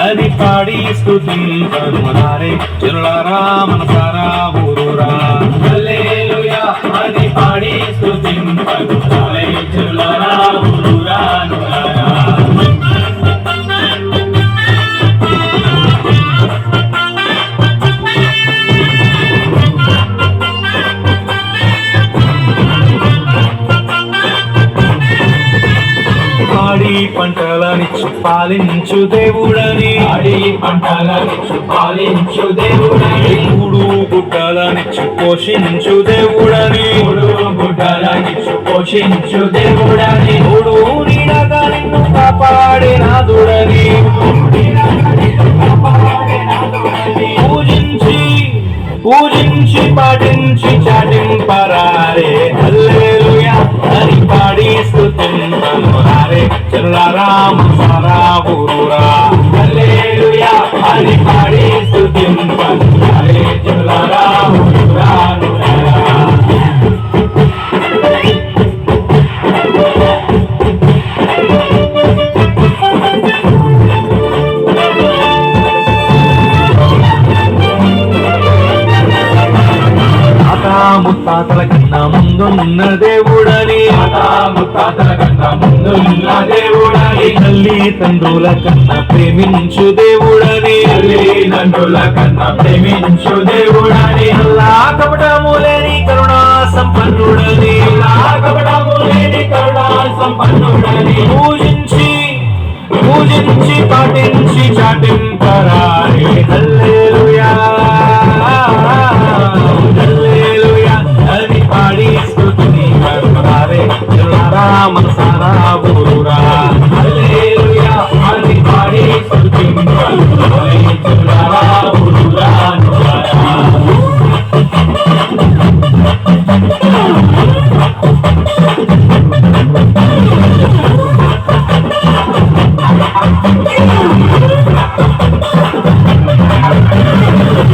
అది పాడి స్తుతింపనురారే జనులారా మనసారా ఊరురా. హల్లెలూయా అది పాడి స్తుతింపనురారే జనులారా ఊరురా నురారా. పాడి పంటలనిచ్చు పాలించు దేవుడని, పాడి పంటలనిచ్చు పాలించు దేవుడని, మూడు గుడ్డలనిచ్చు పోషించు దేవుడని, మూడు గుడ్డలనిచ్చు పోషించు దేవుడని, మూడు నీడగా నిన్ను కాపాడే నాదుడని, పూజించి పూజించి పాటించి చాటింపరారే. హల్లెలూయా అని పాడి స్తుతింపనురారే జనులారా మనసారా ఊరురా. హల్లెలూయా అని పాడి స్తుతింపనురారే జనులారా ఊరురా నురారా. ముత్తాతల కన్నా ముందున్న దేవుడని, ముత్తాతల కన్నా ముందున్న దేవుడని, తల్లి తండ్రుల కన్నా ప్రేమించు దేవుడని, తల్లి తండ్రుల కన్నా ప్రేమించు దేవుడని, అల్లా కపటము లేని కరుణా సంపన్నుడని, అల్లా కపటము లేని కరుణా సంపన్నుడని, పూజించి పూజించి పాటించి చాటింపరారే. హల్లెలూయా అది పాడి స్తుతింపనురారే జనులారా మనసారా ఊరురా. హల్లెలూయా అది పాడి స్తుతింపనురారే జనులారా ఊరురా నురారా.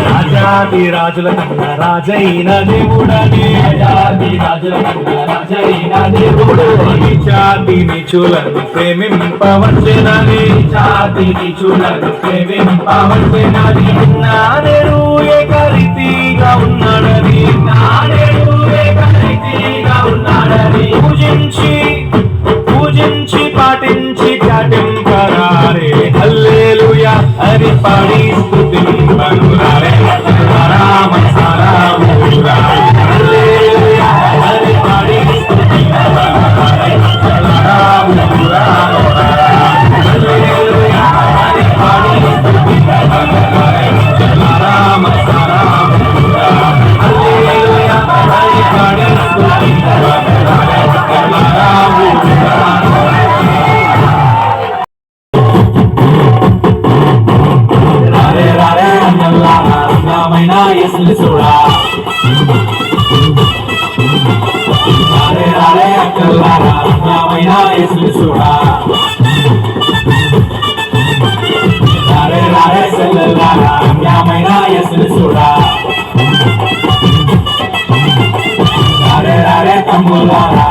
రాజాది రాజుల కన్నా రాజైన దేవుడని, రాజాది రాజుల కన్నా రాజైన దేవుడని, జాతి నీచులను ప్రేమింపవచ్చెనని, జాతి నీచులను ప్రేమింపవచ్చెనని, నానేడు ఏకరీతిగా ఉన్నాడని, నానేడు ఏకరీతిగా ఉన్నాడని, పూజించి పూజించి పాటించి చాటింపరారే. హల్లెలూయా అని పాడి స్తుతింపనురారే జనులారా మనసారా ఊరురా. హల్లెలూయా అని పాడి స్తుతింపనురారే జనులారా ఊరురా నురారా. హల్లెలూయా అని పాడి స్తుతింపనురారే జనులారా మనసారా ఊరురా. హల్లెలూయా అని పాడి స్తుతింపనురారే జనులారా ఊరురా. యేసుని చూడా రారే రారే అక్కల్లారా రమ్యమైన యేసుని చూడా. రారే రారే సెల్లెల్లారా రమ్యమైన యేసుని చూడా. రారే రారే తమ్ముళ్ళారా